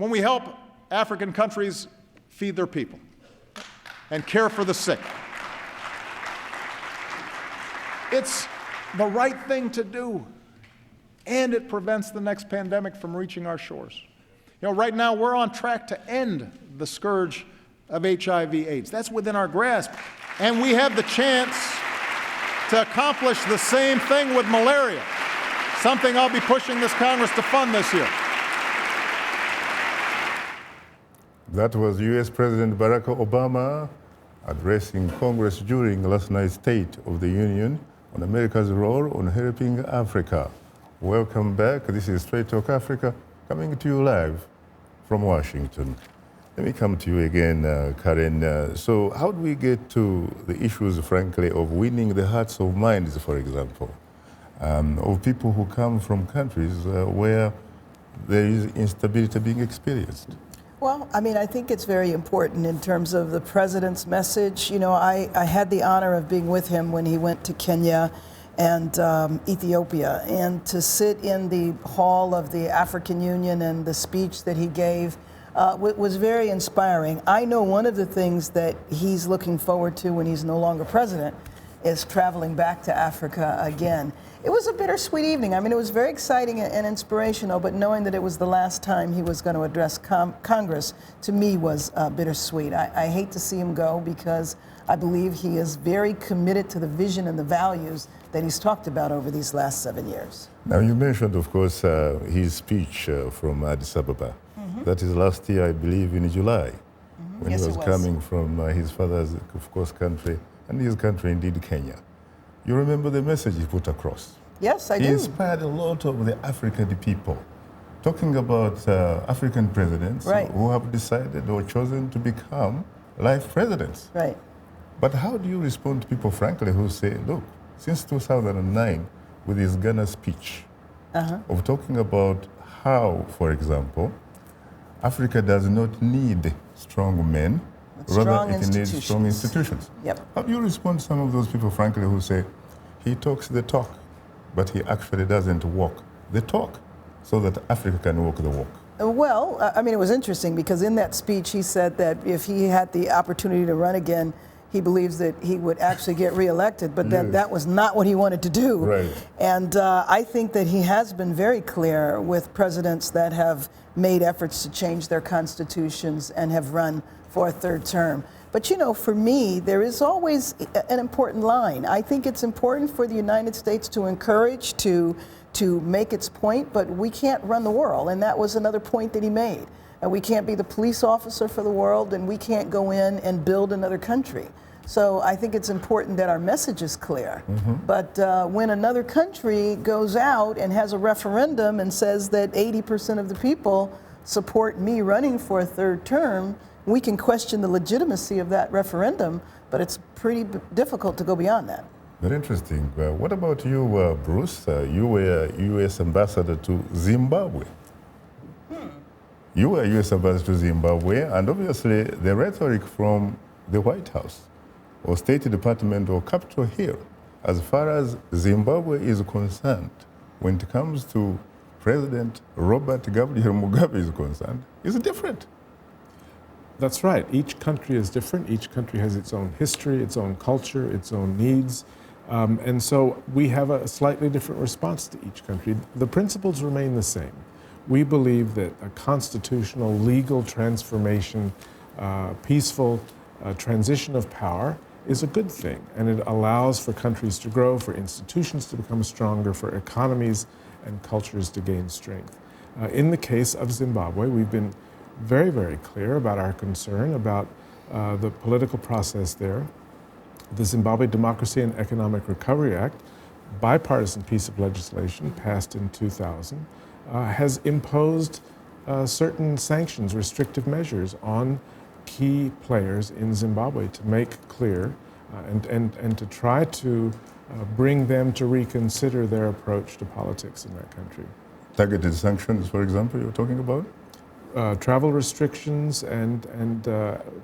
when we help African countries feed their people and care for the sick. It's the right thing to do, and it prevents the next pandemic from reaching our shores. You know, right now we're on track to end the scourge of HIV/AIDS. That's within our grasp, and we have the chance to accomplish the same thing with malaria, something I'll be pushing this Congress to fund this year. That was U.S. President Barack Obama addressing Congress during last night's State of the Union on America's role on helping Africa. Welcome back. This is Straight Talk Africa, coming to you live from Washington. Let me come to you again, Karen. So how do we get to the issues, frankly, of winning the hearts of minds, for example, of people who come from countries where there is instability being experienced? Well, I mean, I think it's very important in terms of the president's message. You know, I had the honor of being with him when he went to Kenya and Ethiopia, and to sit in the hall of the African Union and the speech that he gave was very inspiring. I know one of the things that he's looking forward to when he's no longer president is traveling back to Africa again. It was a bittersweet evening. I mean, it was very exciting and inspirational, but knowing that it was the last time he was going to address Congress, to me, was bittersweet. I hate to see him go because I believe he is very committed to the vision and the values that he's talked about over these last 7 years. Now, you mentioned, of course, his speech from Addis Ababa. Mm-hmm. That is last year, I believe, in July, when yes, he was coming from his father's, of course, country, and his country, indeed, Kenya. You remember the message he put across? Yes, I do. He inspired a lot of the African people, talking about African presidents who have decided or chosen to become life presidents. Right. But how do you respond to people, frankly, who say, look, since 2009, with his Ghana speech of talking about how, for example, Africa does not need strong men, rather it needs strong institutions. Yep. How do you respond to some of those people, frankly, who say, he talks the talk, but he actually doesn't walk the talk, so that Africa can walk the walk? Well, I mean, it was interesting because in that speech he said that if he had the opportunity to run again, he believes that he would actually get reelected, but that was not what he wanted to do. Right. And I think that he has been very clear with presidents that have made efforts to change their constitutions and have run for a third term. But you know, for me, there is always an important line. I think it's important for the United States to encourage, to make its point, but we can't run the world. And that was another point that he made. And we can't be the police officer for the world, and we can't go in and build another country. So I think it's important that our message is clear. Mm-hmm. But when another country goes out and has a referendum and says that 80% of the people support me running for a third term, we can question the legitimacy of that referendum, but it's pretty difficult to go beyond that. Very interesting. What about you, Bruce? You were U.S. ambassador to Zimbabwe. You were U.S. ambassador to Zimbabwe, and obviously the rhetoric from the White House or State Department or Capitol Hill, as far as Zimbabwe is concerned, when it comes to President Robert Gabriel Mugabe is concerned, is different. That's right. Each country is different. Each country has its own history, its own culture, its own needs. And so we have a slightly different response to each country. The principles remain the same. We believe that a constitutional, legal transformation, peaceful transition of power is a good thing. And it allows for countries to grow, for institutions to become stronger, for economies and cultures to gain strength. In the case of Zimbabwe, we've been very, very clear about our concern about the political process there. The Zimbabwe Democracy and Economic Recovery Act, bipartisan piece of legislation passed in 2000, has imposed certain sanctions, restrictive measures on key players in Zimbabwe to make clear and to try to bring them to reconsider their approach to politics in that country. Targeted sanctions, for example, you're talking about? Travel restrictions and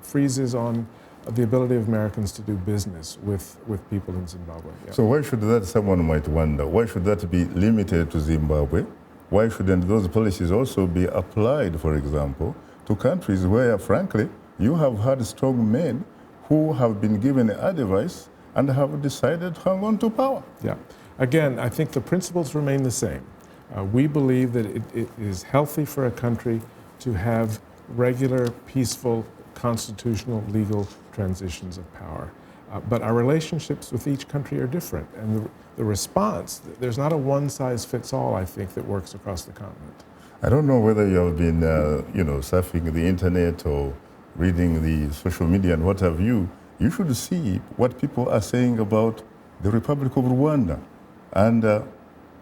freezes on the ability of Americans to do business with people in Zimbabwe. Yeah. So why should that, someone might wonder, why should that be limited to Zimbabwe why shouldn't those policies also be applied, for example, to countries where, frankly, you have had strong men who have been given advice and have decided to hang on to power? Yeah. Again, I think the principles remain the same. We believe that it is healthy for a country to have regular, peaceful, constitutional, legal transitions of power. But our relationships with each country are different. And the response, there's not a one-size-fits-all, I think, that works across the continent. I don't know whether you have been, surfing the internet or reading the social media and what have you. You should see what people are saying about the Republic of Rwanda and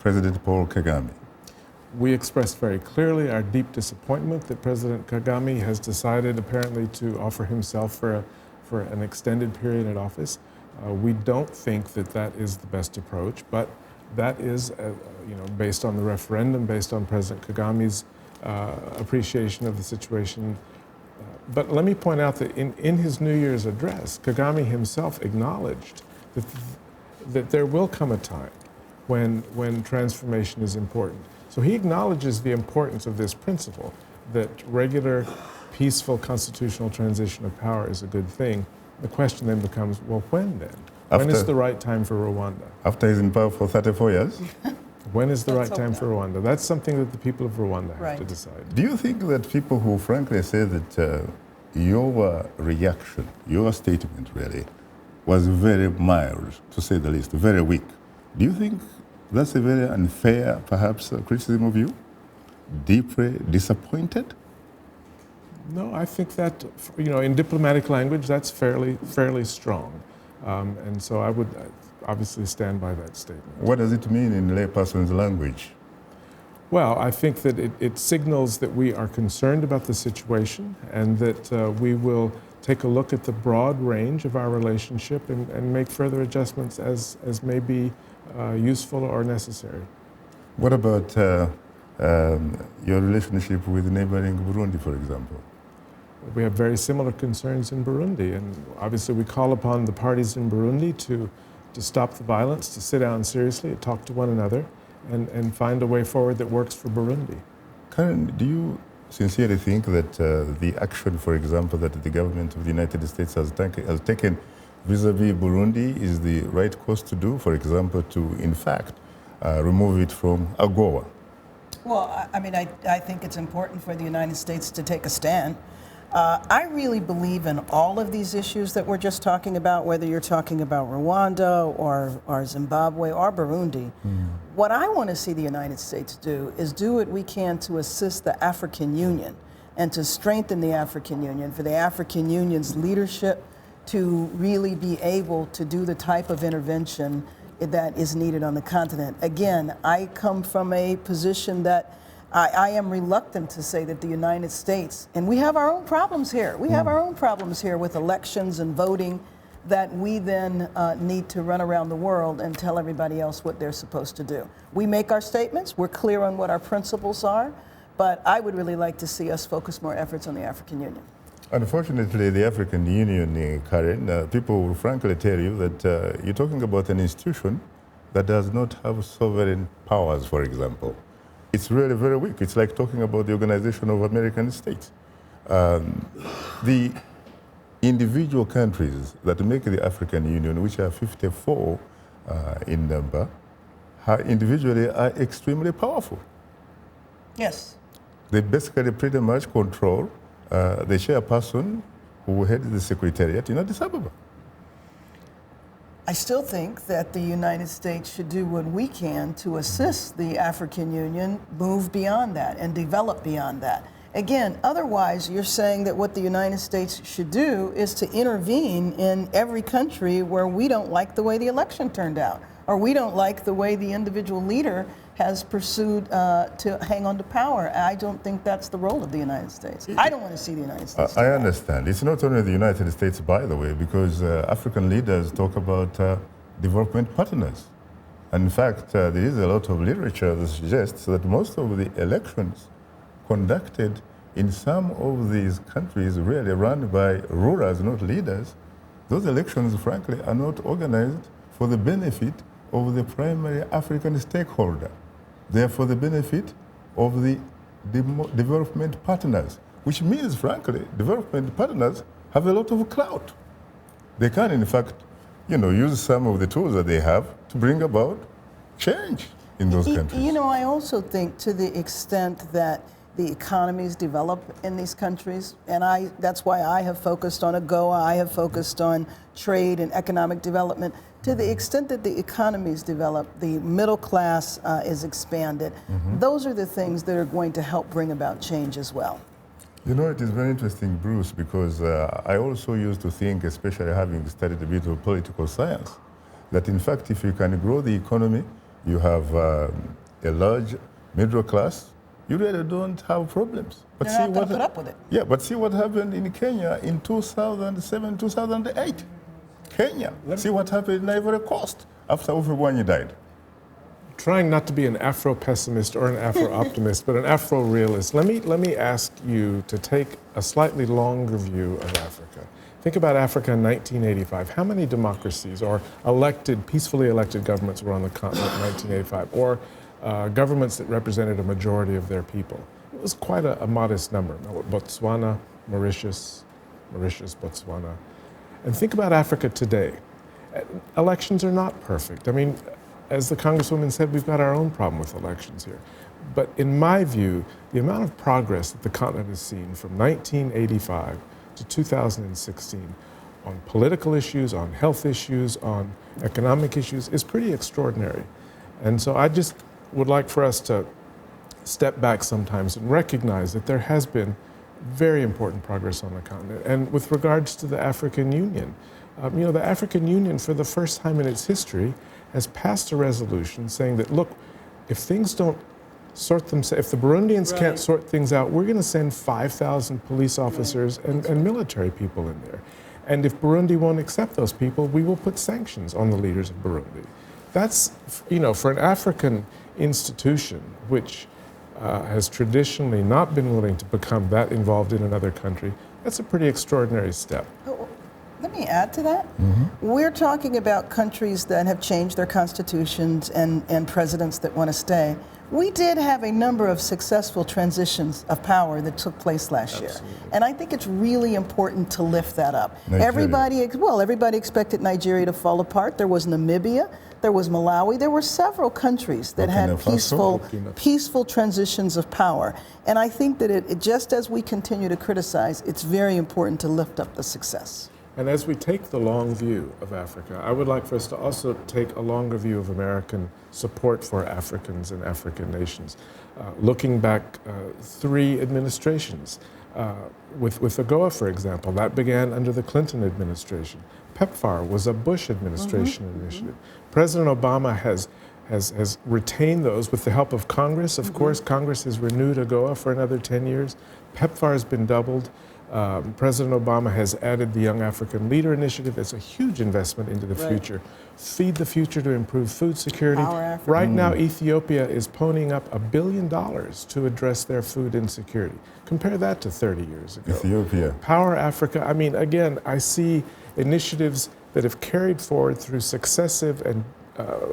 President Paul Kagame. We expressed very clearly our deep disappointment that President Kagame has decided apparently to offer himself for an extended period in office. We don't think that that is the best approach, but that is, based on the referendum, based on President Kagame's appreciation of the situation. But let me point out that in his New Year's address, Kagame himself acknowledged that there will come a time when transformation is important. So he acknowledges the importance of this principle, that regular, peaceful constitutional transition of power is a good thing. The question then becomes, well, when then? When is the right time for Rwanda? After he's in power for 34 years? When is the Let's right time hope for Rwanda? That's something that the people of Rwanda have to decide. Do you think that people who frankly say that your reaction, your statement really, was very mild, to say the least, very weak, do you think that's a very unfair, perhaps, criticism of you? Deeply disappointed? No, I think that, in diplomatic language, that's fairly strong. And so I would obviously stand by that statement. What does it mean in layperson's language? Well, I think that it signals that we are concerned about the situation and that we will take a look at the broad range of our relationship and make further adjustments as may be useful or necessary. What about your relationship with neighboring Burundi, for example? We have very similar concerns in Burundi, and obviously we call upon the parties in Burundi to stop the violence, to sit down seriously, to talk to one another, and find a way forward that works for Burundi. Karen, do you sincerely think that the action, for example, that the government of the United States has taken vis-à-vis Burundi is the right course to do, for example, to, in fact, remove it from AGOA? Well, I think it's important for the United States to take a stand. I really believe in all of these issues that we're just talking about, whether you're talking about Rwanda or Zimbabwe or Burundi. What I want to see the United States do is do what we can to assist the African Union and to strengthen the African Union, for the African Union's leadership to really be able to do the type of intervention that is needed on the continent. Again, I come from a position that I am reluctant to say that the United States, and we have our own problems here. We have our own problems here with elections and voting that we then need to run around the world and tell everybody else what they're supposed to do. We make our statements, we're clear on what our principles are, but I would really like to see us focus more efforts on the African Union. Unfortunately, the African Union, Karen, people will frankly tell you that you're talking about an institution that does not have sovereign powers, for example. It's really very weak. It's like talking about the Organization of American States. The individual countries that make the African Union, which are 54 in number, individually are extremely powerful. Yes. They basically pretty much control the chairperson who heads the secretariat in Addis Ababa. I still think that the United States should do what we can to assist the African Union move beyond that and develop beyond that. Again, otherwise you're saying that what the United States should do is to intervene in every country where we don't like the way the election turned out, or we don't like the way the individual leader has pursued to hang on to power. I don't think that's the role of the United States. I don't want to see the United States do I that. understand. It's not only the United States, by the way, because African leaders talk about development partners. And in fact, there is a lot of literature that suggests that most of the elections conducted in some of these countries really run by rulers, not leaders, those elections, frankly, are not organized for the benefit of the primary African stakeholder. They are for the benefit of the development partners, which means, frankly, development partners have a lot of clout. They can, in fact, use some of the tools that they have to bring about change in those countries. I also think to the extent that the economies develop in these countries, and that's why I have focused on AGOA, I have focused on trade and economic development. To the extent that the economies develop, the middle class is expanded. Those are the things that are going to help bring about change as well. It is very interesting, Bruce, because I also used to think, especially having studied a bit of political science, that in fact, if you can grow the economy, you have a large middle class, you really don't have problems. But They're not going to put up with it. Yeah, but see what happened in Kenya in 2007, 2008. Kenya. See what happened in Ivory Coast after Ofubanyi died. Trying not to be an Afro-pessimist or an Afro-optimist, but an Afro-realist, let me ask you to take a slightly longer view of Africa. Think about Africa in 1985. How many democracies or peacefully elected governments were on the continent in 1985, or governments that represented a majority of their people? It was quite a modest number. Botswana, Mauritius, Botswana. And think about Africa today. Elections are not perfect. I mean, as the Congresswoman said, we've got our own problem with elections here. But in my view, the amount of progress that the continent has seen from 1985 to 2016 on political issues, on health issues, on economic issues is pretty extraordinary. And so I just would like for us to step back sometimes and recognize that there has been very important progress on the continent. And with regards to the African Union, the African Union, for the first time in its history, has passed a resolution saying that, look, if things don't sort themselves, if the Burundians can't sort things out, we're going to send 5,000 police officers and military people in there. And if Burundi won't accept those people, we will put sanctions on the leaders of Burundi. That's, for an African institution, which has traditionally not been willing to become that involved in another country, that's a pretty extraordinary step. Let me add to that. We're talking about countries that have changed their constitutions and presidents that want to stay. We did have a number of successful transitions of power that took place last year. And I think it's really important to lift that up. Everybody expected Nigeria to fall apart. There was Namibia, there was Malawi, there were several countries that had peaceful transitions of power. And I think that just as we continue to criticize, it's very important to lift up the success. And as we take the long view of Africa, I would like for us to also take a longer view of American support for Africans and African nations. Looking back 3 administrations, with AGOA, for example, that began under the Clinton administration. PEPFAR was a Bush administration initiative. President Obama has retained those with the help of Congress. Of course, Congress has renewed AGOA for another 10 years. PEPFAR has been doubled. President Obama has added the Young African Leader Initiative. It's a huge investment into the future. Feed the Future to improve food security. Right now, Ethiopia is ponying up $1 billion to address their food insecurity. Compare that to 30 years ago. Ethiopia. Power Africa. I mean, again, I see initiatives that have carried forward through successive and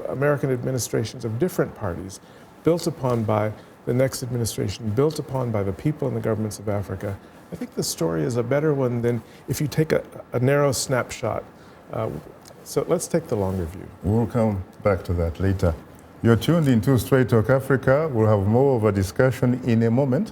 American administrations of different parties, built upon by the next administration, built upon by the people and the governments of Africa. I think the story is a better one than if you take a narrow snapshot. So let's take the longer view. We'll come back to that later. You're tuned into Straight Talk Africa. We'll have more of a discussion in a moment.